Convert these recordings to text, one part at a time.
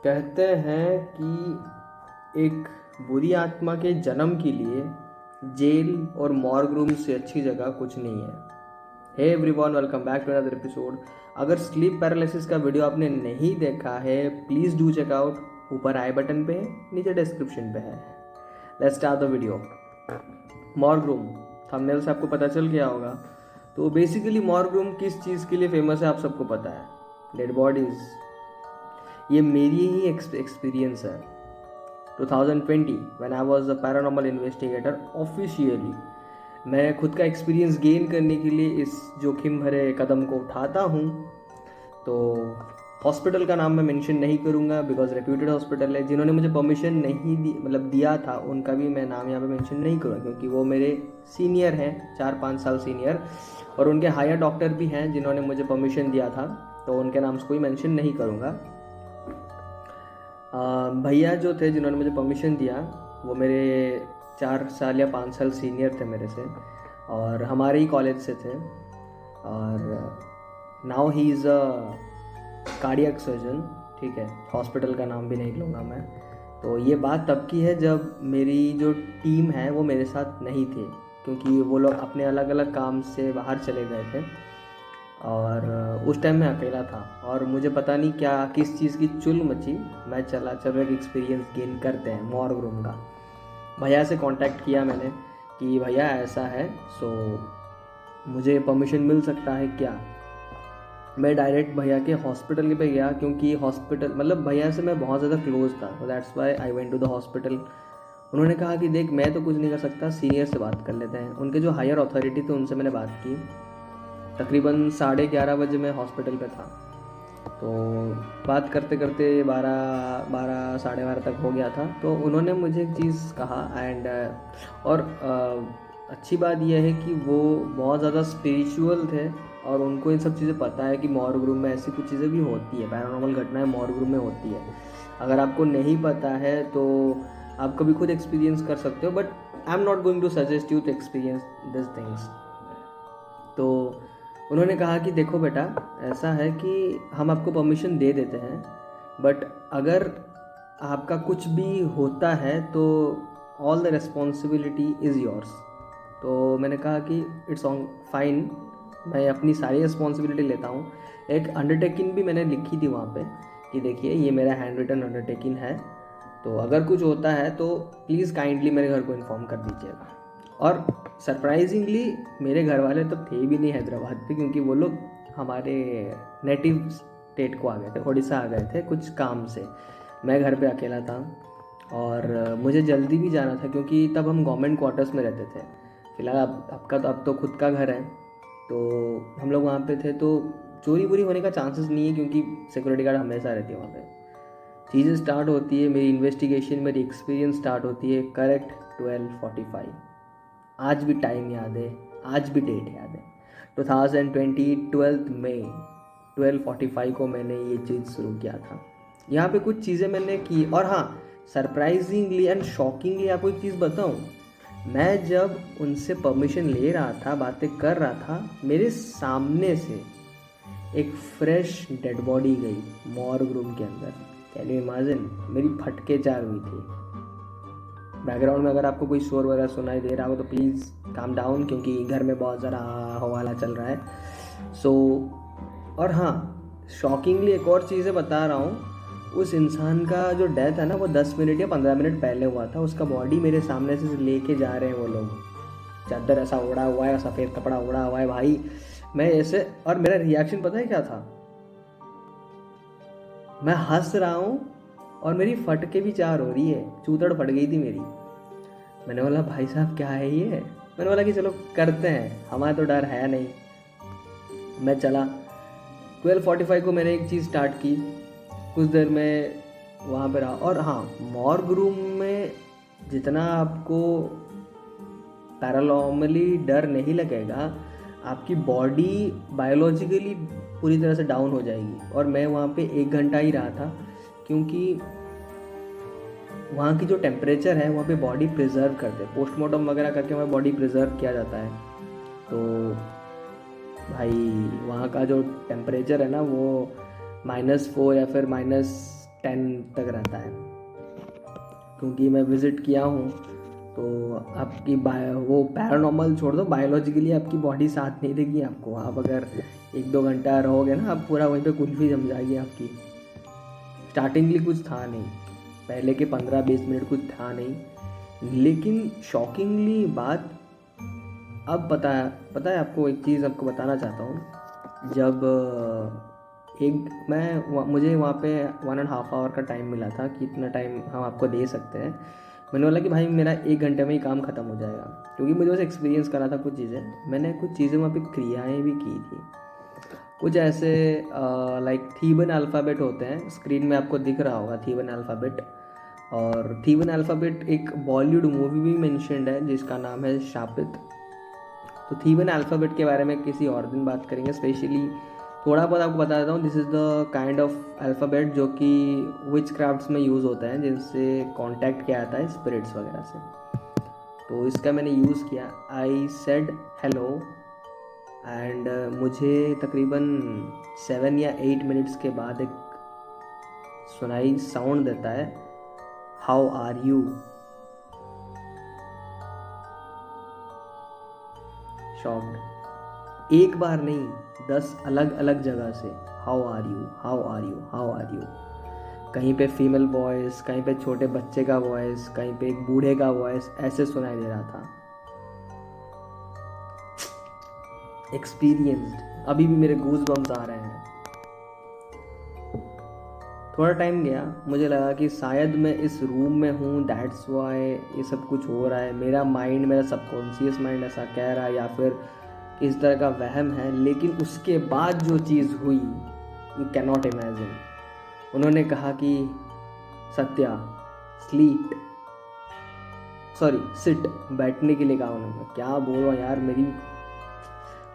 कहते हैं कि एक बुरी आत्मा के जन्म के लिए जेल और मॉर्ग रूम से अच्छी जगह कुछ नहीं है। Hey everyone, welcome back to another episode. अगर स्लीप पैरालिसिस का वीडियो आपने नहीं देखा है, प्लीज़ डू चेक आउट। ऊपर आई बटन पे है, नीचे डिस्क्रिप्शन पे है। Let's start the video. Morgue room, thumbnail से आपको पता चल गया होगा। तो बेसिकली मॉर्ग रूम किस चीज़ के लिए फेमस है आप सबको पता है, डेड बॉडीज़। ये मेरी ही एक्सपीरियंस है। 2020 when I was a paranormal investigator officially, मैं खुद का एक्सपीरियंस गेन करने के लिए इस जोखिम भरे कदम को उठाता हूँ। तो हॉस्पिटल का नाम मैं मेंशन नहीं करूँगा बिकॉज रेप्यूटेड हॉस्पिटल है। जिन्होंने मुझे परमिशन नहीं दी, मतलब दिया था, उनका भी मैं नाम यहाँ पे मेंशन नहीं करूँगा क्योंकि वो मेरे सीनियर हैं, 4-5 साल सीनियर, और उनके हायर डॉक्टर भी हैं जिन्होंने मुझे परमिशन दिया था, तो उनके नाम से कोई मेंशन नहीं करूँगा। भैया जो थे जिन्होंने मुझे परमिशन दिया, वो मेरे 4 साल या 5 साल सीनियर थे मेरे से, और हमारे ही कॉलेज से थे। और now he is a cardiac surgeon. ठीक है, हॉस्पिटल का नाम भी नहीं लूँगा मैं। तो ये बात तब की है जब मेरी जो टीम है वो मेरे साथ नहीं थे, क्योंकि वो लोग अपने अलग अलग काम से बाहर चले गए थे, और उस टाइम मैं अकेला था और मुझे पता नहीं क्या किस चीज़ की चुल मची। मैं चलो एक एक्सपीरियंस गेन करते हैं मॉर्ग रूम का। भैया से कांटेक्ट किया मैंने कि भैया ऐसा है, सो मुझे परमिशन मिल सकता है क्या। मैं डायरेक्ट भैया के हॉस्पिटल पे गया क्योंकि हॉस्पिटल, मतलब भैया से मैं बहुत ज़्यादा क्लोज था, तो that's why I went to the hospital. उन्होंने कहा कि देख, मैं तो कुछ नहीं कर सकता, सीनियर से बात कर लेते हैं। उनके जो हायर अथॉरिटी थे उनसे मैंने बात की। तकरीबन 11:30 बजे मैं हॉस्पिटल पे था। तो बात करते करते 12 साढ़े 12 तक हो गया था। तो उन्होंने मुझे एक चीज़ कहा एंड और अच्छी बात यह है कि वो बहुत ज़्यादा स्पिरिचुअल थे और उनको इन सब चीज़ें पता है कि मॉर्ग रूम में ऐसी कुछ चीज़ें भी होती है, पैरानॉर्मल घटनाएं मॉर्ग रूम में होती है। अगर आपको नहीं पता है तो आप कभी खुद एक्सपीरियंस कर सकते हो, but I am not going to suggest you to experience this things. तो उन्होंने कहा कि देखो बेटा, ऐसा है कि हम आपको परमिशन दे देते हैं, बट अगर आपका कुछ भी होता है तो all the responsibility is yours. तो मैंने कहा कि इट्स ऑन फाइन, मैं अपनी सारी रिस्पॉन्सिबिलिटी लेता हूँ। एक अंडरटेकिंग भी मैंने लिखी थी वहाँ पे कि देखिए ये मेरा हैंड रिटन अंडरटेकिंग है, तो अगर कुछ होता है तो प्लीज़ काइंडली मेरे घर को इन्फॉर्म कर दीजिएगा। और सरप्राइजिंगली मेरे घर वाले तो थे भी नहीं हैदराबाद पे, क्योंकि वो लोग हमारे नेटिव स्टेट को आ गए थे, उड़ीसा आ गए थे कुछ काम से। मैं घर पे अकेला था और मुझे जल्दी भी जाना था क्योंकि तब हम गवर्नमेंट क्वार्टर्स में रहते थे। फिलहाल अब तो खुद का घर है, तो हम लोग वहाँ पे थे। तो चोरी वोरी होने का चांसेस नहीं है क्योंकि सिक्योरिटी गार्ड हमेशा रहती है वहाँ पे। चीज़ें स्टार्ट होती है, मेरी इन्वेस्टिगेशन, मेरी एक्सपीरियंस स्टार्ट होती है करेक्ट 12:45। आज भी टाइम याद है, आज भी डेट याद है, 2020 12 मई 12:45 को मैंने ये चीज़ शुरू किया था। यहाँ पे कुछ चीज़ें मैंने की, और हाँ, सरप्राइजिंगली एंड शॉकिंगली आपको एक चीज़ बताऊँ, मैं जब उनसे परमिशन ले रहा था, बातें कर रहा था, मेरे सामने से एक फ्रेश डेड बॉडी गई मॉर्ग रूम के अंदर। Can you imagine? मेरी फटके चार हुई थी। बैकग्राउंड में अगर आपको कोई शोर वगैरह सुनाई दे रहा हो तो प्लीज़ काम डाउन, क्योंकि घर में बहुत ज़्यादा हवाला चल रहा है। सो और हाँ, शॉकिंगली एक और चीज़ें बता रहा हूँ। उस इंसान का जो डेथ है ना, वो 10 मिनट या 15 मिनट पहले हुआ था। उसका बॉडी मेरे सामने से लेके जा रहे हैं वो लोग। चादर ऐसा उड़ा हुआ है, सफ़ेद कपड़ा उड़ा हुआ है भाई। मैं ऐसे, और मेरा रिएक्शन पता है क्या था? मैं हंस रहा हूँ और मेरी फटके भी चार हो रही है, चूतड़ फट गई थी मेरी। मैंने बोला भाई साहब क्या है ये? मैंने बोला कि चलो करते हैं, हमारा तो डर है नहीं। मैं चला। 12:45 को मैंने एक चीज़ स्टार्ट की, कुछ देर में वहाँ पे रहा। और हाँ, मॉर्ग रूम में जितना आपको पैरानॉर्मली डर नहीं लगेगा, आपकी बॉडी बायोलॉजिकली पूरी तरह से डाउन हो जाएगी। और मैं वहाँ पे 1 घंटा ही रहा था क्योंकि वहाँ की जो टेम्परेचर है, वहाँ पे बॉडी प्रिजर्व करते हैं, पोस्टमार्टम वगैरह करके वहाँ बॉडी प्रिजर्व किया जाता है। तो भाई वहाँ का जो टेम्परेचर है ना, वो -4 या फिर 10 तक रहता है, क्योंकि मैं विज़िट किया हूँ। तो आपकी वो पैरानॉर्मल छोड़ दो, बायोलॉजिकली आपकी बॉडी साथ नहीं देगी आपको। आप अगर 1-2 घंटा रहोगे ना, आप पूरा वहीं पे कुल्फ़ी जम जाएगी आपकी। स्टार्टिंगली कुछ था नहीं, पहले के 15-20 मिनट कुछ था नहीं, लेकिन शॉकिंगली बात अब पता है आपको। एक चीज़ आपको बताना चाहता हूँ। जब मुझे वहाँ पे 1.5 आवर का टाइम मिला था कि इतना टाइम हम आपको दे सकते हैं। मैंने बोला कि भाई मेरा 1 घंटे में ही काम ख़त्म हो जाएगा, क्योंकि मुझे बस एक्सपीरियंस करना था कुछ चीज़ें। मैंने कुछ चीज़ें वहाँ पे क्रियाएँ भी की थी, कुछ ऐसे लाइक थीबन अल्फ़ाबेट होते हैं, स्क्रीन में आपको दिख रहा होगा थीबन अल्फ़ाबेट। और थीबन अल्फ़ाबेट एक बॉलीवुड मूवी भी मेंशन्ड है जिसका नाम है शापित। तो थीबन अल्फ़ाबेट के बारे में किसी और दिन बात करेंगे। स्पेशली थोड़ा बहुत आपको बता देता हूँ, this is the kind of alphabet जो कि विच क्राफ्ट्स में यूज़ होता है, जिनसे कांटेक्ट किया जाता है स्पिरिट्स वगैरह से। तो इसका मैंने यूज़ किया। आई सेड हेलो एंड मुझे तकरीबन 7 या 8 मिनट्स के बाद एक सुनाई साउंड देता है, हाउ आर यू। शॉक्ड, एक बार नहीं 10 अलग अलग जगह से how are you, how are you, how are you. कहीं पे फीमेल वॉइस, कहीं पे छोटे बच्चे का वॉइस, कहीं पे एक बूढ़े का वॉइस, ऐसे सुनाई दे रहा था। एक्सपीरियंस्ड, अभी भी मेरे गूज बम्स आ रहे हैं। थोड़ा टाइम गया, मुझे लगा कि शायद मैं इस रूम में हूँ, दैट्स वाई ये सब कुछ हो रहा है। मेरा माइंड, मेरा सबकॉन्शियस माइंड ऐसा कह रहा है, या फिर इस तरह का वहम है। लेकिन उसके बाद जो चीज़ हुई, यू कैन नॉट इमेजिन। उन्होंने कहा कि सत्या स्लीप, सॉरी सिट, बैठने के लिए कहा उन्होंने। क्या बोल रहा हूँ यार, मेरी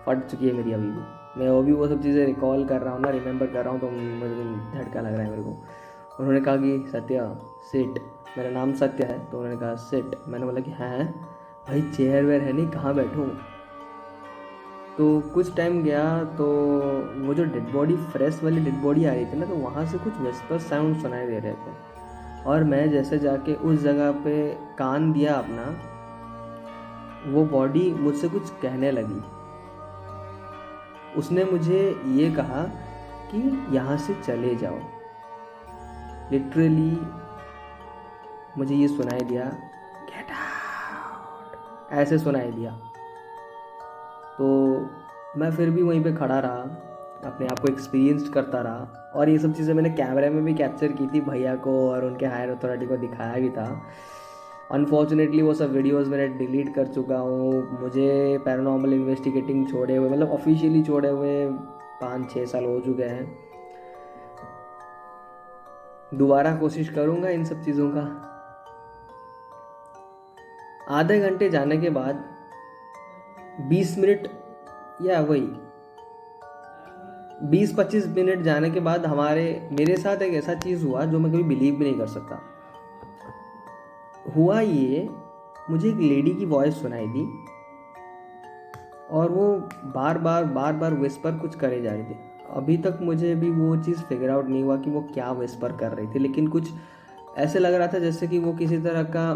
फट चुकी है मेरी अभी भी। मैं अभी वो सब चीज़ें रिकॉल कर रहा हूँ ना, रिमेंबर कर रहा हूँ, तो मुझे झटका लग रहा है मेरे को। उन्होंने कहा कि सत्या सिट, मेरा नाम सत्या है, तो उन्होंने कहा सिट। मैंने बोला कि हैं भाई, चेयर वेयर है नहीं, कहाँ बैठूँ। तो कुछ टाइम गया, तो वो जो डेड बॉडी, फ्रेश वाली डेड बॉडी आ रही थी ना, तो वहाँ से कुछ विस्पर साउंड सुनाई दे रहे थे। और मैं जैसे जाके उस जगह पे कान दिया अपना, वो बॉडी मुझसे कुछ कहने लगी। उसने मुझे ये कहा कि यहाँ से चले जाओ। लिटरली मुझे ये सुनाई दिया, गेट आउट, ऐसे सुनाई दिया। तो मैं फिर भी वहीं पे खड़ा रहा, अपने आप को एक्सपीरियंस करता रहा। और ये सब चीज़ें मैंने कैमरे में भी कैप्चर की थी, भैया को और उनके हायर अथॉरिटी को दिखाया भी था। अनफॉर्चुनेटली वो सब वीडियोस मैंने डिलीट कर चुका हूँ। मुझे पैरानॉर्मल इन्वेस्टिगेटिंग छोड़े हुए, मतलब ऑफिशियली छोड़े हुए 5-6 साल हो चुके हैं। दोबारा कोशिश करूँगा इन सब चीज़ों का। आधे घंटे जाने के बाद 20 मिनट या वही 20-25 मिनट जाने के बाद मेरे साथ एक ऐसा चीज़ हुआ जो मैं कभी बिलीव भी नहीं कर सकता। हुआ ये, मुझे एक लेडी की वॉइस सुनाई दी और वो बार बार विस्पर कुछ करे जा रही थी। अभी तक मुझे भी वो चीज़ फिगर आउट नहीं हुआ कि वो क्या विस्पर कर रही थी, लेकिन कुछ ऐसे लग रहा था जैसे कि वो किसी तरह का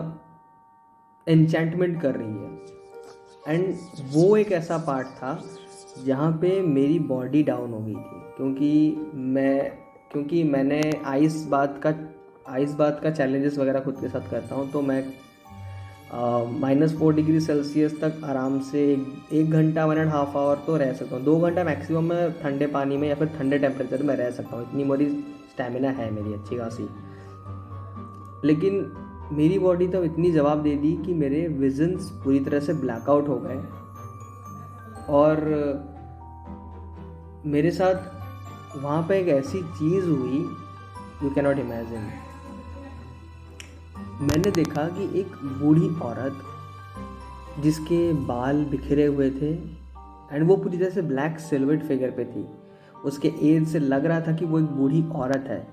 एन्चेंटमेंट कर रही है। एंड वो एक ऐसा पार्ट था जहाँ पे मेरी बॉडी डाउन हो गई थी, क्योंकि मैंने आइस बात का चैलेंजेस वगैरह खुद के साथ करता हूँ। तो मैं -4 डिग्री सेल्सियस तक आराम से 1 घंटा 1.5 आवर तो रह सकता हूँ। 2 घंटा मैक्सिमम मैं ठंडे पानी में या फिर ठंडे टेम्परेचर में रह सकता हूँ, इतनी मेरी स्टेमिना है मेरी अच्छी खासी। लेकिन मेरी बॉडी तो इतनी जवाब दे दी कि मेरे विजन्स पूरी तरह से ब्लैकआउट हो गए। और मेरे साथ वहाँ पे एक ऐसी चीज़ हुई, यू कैन नॉट इमेजिन। मैंने देखा कि एक बूढ़ी औरत जिसके बाल बिखरे हुए थे एंड वो पूरी तरह से ब्लैक सिल्हूएट फिगर पे थी। उसके एज से लग रहा था कि वो एक बूढ़ी औरत है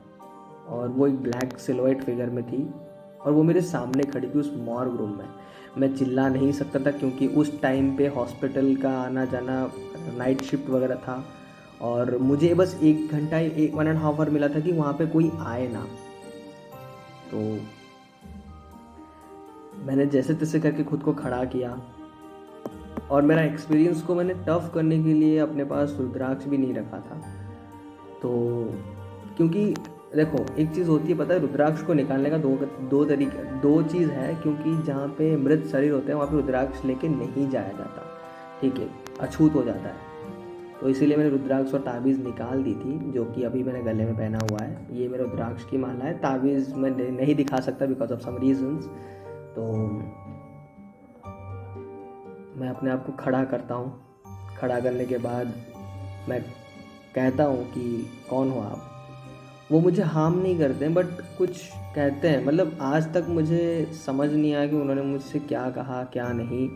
और वो एक ब्लैक सिल्हूएट फिगर में थी, और वो मेरे सामने खड़ी थी उस मॉर्ग रूम में। मैं चिल्ला नहीं सकता था क्योंकि उस टाइम पे हॉस्पिटल का आना जाना, नाइट शिफ्ट वगैरह था, और मुझे बस 1 घंटा 1.5 आवर मिला था कि वहाँ पे कोई आए ना। तो मैंने जैसे तैसे करके खुद को खड़ा किया, और मेरा एक्सपीरियंस को मैंने टफ करने के लिए अपने पास रुद्राक्ष भी नहीं रखा था। तो क्योंकि देखो एक चीज़ होती है, पता है, रुद्राक्ष को निकालने का दो चीज़ है, क्योंकि जहाँ पे मृत शरीर होते हैं वहाँ पे रुद्राक्ष लेके नहीं जाया जाता, ठीक है, अछूत हो जाता है। तो इसीलिए मैंने रुद्राक्ष और ताबीज़ निकाल दी थी, जो कि अभी मैंने गले में पहना हुआ है। ये मेरा रुद्राक्ष की माला है, ताबीज़ मैं नहीं दिखा सकता बिकॉज ऑफ सम रीजंस। तो मैं अपने आप को खड़ा करता हूँ। खड़ा करने के बाद मैं कहता हूँ कि कौन हो आप। वो मुझे हार्म नहीं करते हैं, बट कुछ कहते हैं। मतलब आज तक मुझे समझ नहीं आया कि उन्होंने मुझसे क्या कहा क्या नहीं,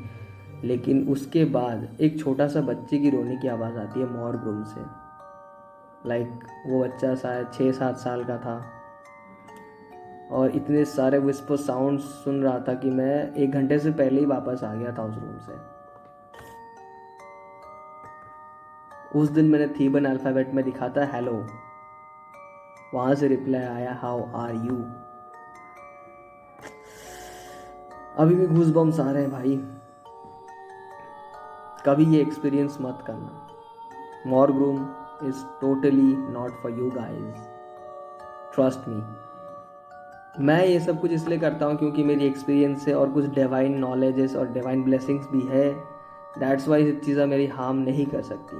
लेकिन उसके बाद एक छोटा सा बच्चे की रोने की आवाज़ आती है मॉर्ग रूम से। वो बच्चा शायद 6-7 साल का था, और इतने सारे विस्पर साउंड सुन रहा था कि मैं 1 घंटे से पहले ही वापस आ गया था उस रूम से। उस दिन मैंने थीबन अल्फ़ाबेट में लिखा था हेलो, वहाँ से रिप्लाई आया हाउ आर यू। अभी भी गूज़बम्स आ रहे हैं भाई। कभी ये एक्सपीरियंस मत करना। Morgue room is totally not for you guys, trust me. मैं ये सब कुछ इसलिए करता हूँ क्योंकि मेरी एक्सपीरियंस है और कुछ डिवाइन नॉलेजेस और डिवाइन ब्लेसिंग्स भी है। दैट्स वाई ये चीज़ें मेरी हार्म नहीं कर सकती।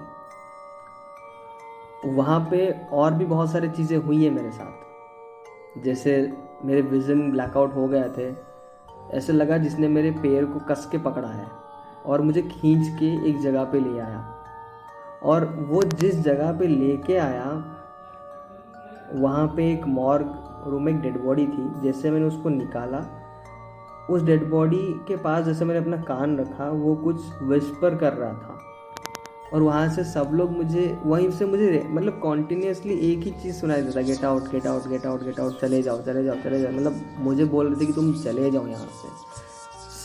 वहाँ पे और भी बहुत सारी चीज़ें हुई है मेरे साथ, जैसे मेरे विज़न ब्लैकआउट हो गए थे। ऐसे लगा जिसने मेरे पैर को कस के पकड़ा है और मुझे खींच के एक जगह पे ले आया, और वो जिस जगह पे लेके आया वहाँ पे एक मॉर्ग रूम में एक डेड बॉडी थी। जैसे मैंने उसको निकाला, उस डेड बॉडी के पास जैसे मैंने अपना कान रखा, वो कुछ विस्पर कर रहा था, और वहाँ से सब लोग वहीं से मुझे मतलब कॉन्टीन्यूसली एक ही चीज़ सुनाई देता, get out get out get out get out, चले जाओ चले जाओ चले जाओ। मतलब मुझे बोल रहे थे कि तुम चले जाओ यहाँ से।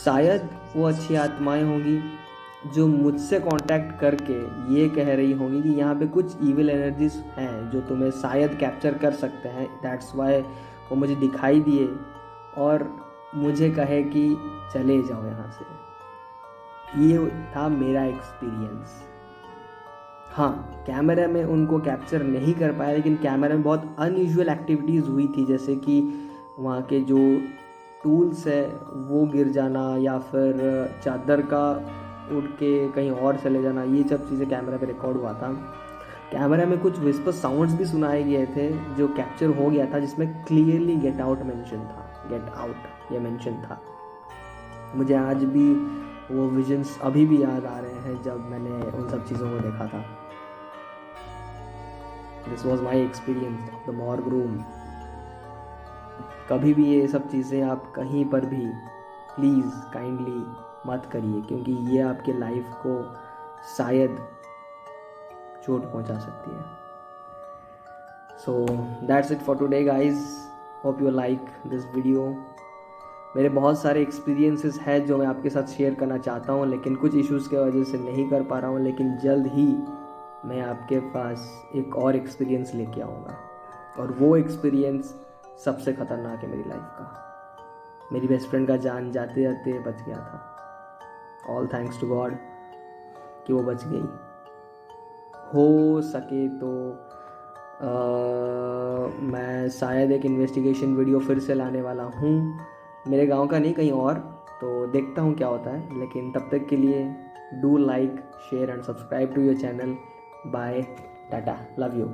शायद वो अच्छी आत्माएं होंगी जो मुझसे कांटेक्ट करके ये कह रही होंगी कि यहाँ पे कुछ इविल एनर्जीज हैं जो तुम्हें शायद कैप्चर कर सकते हैं। दैट्स वाई वो मुझे दिखाई दिए और मुझे कहे कि चले जाओ यहाँ से। ये था मेरा एक्सपीरियंस। हाँ, कैमरा में उनको कैप्चर नहीं कर पाया, लेकिन कैमरा में बहुत अनयूजुअल एक्टिविटीज़ हुई थी, जैसे कि वहाँ के जो टूल्स है वो गिर जाना, या फिर चादर का उड़ के कहीं और चले जाना। ये सब चीज़ें कैमरा पे रिकॉर्ड हुआ था। कैमरा में कुछ विस्पर साउंड्स भी सुनाए गए थे जो कैप्चर हो गया था, जिसमें क्लियरली गेट आउट मेंशन था, गेट आउट ये मेंशन था। मुझे आज भी वो विजन्स अभी भी याद आ रहे हैं जब मैंने उन सब चीज़ों को देखा था। This was my experience of the morgue room. कभी भी ये सब चीज़ें आप कहीं पर भी प्लीज़ काइंडली मत करिए, क्योंकि ये आपके लाइफ को शायद चोट पहुंचा सकती है। So that's it for today guys, hope you like this video. मेरे बहुत सारे एक्सपीरियंसेस हैं जो मैं आपके साथ शेयर करना चाहता हूँ, लेकिन कुछ इश्यूज़ की वजह से नहीं कर पा रहा हूँ। लेकिन जल्द ही मैं आपके पास एक और एक्सपीरियंस लेके आऊँगा, और वो एक्सपीरियंस सबसे ख़तरनाक है मेरी लाइफ का। मेरी बेस्ट फ्रेंड का जान जाते जाते बच गया था। ऑल थैंक्स टू गॉड कि वो बच गई। हो सके तो मैं शायद एक इन्वेस्टिगेशन वीडियो फिर से लाने वाला हूँ, मेरे गांव का नहीं, कहीं और। तो देखता हूँ क्या होता है, लेकिन तब तक के लिए do like share and subscribe to your channel. Bye, tata, love you.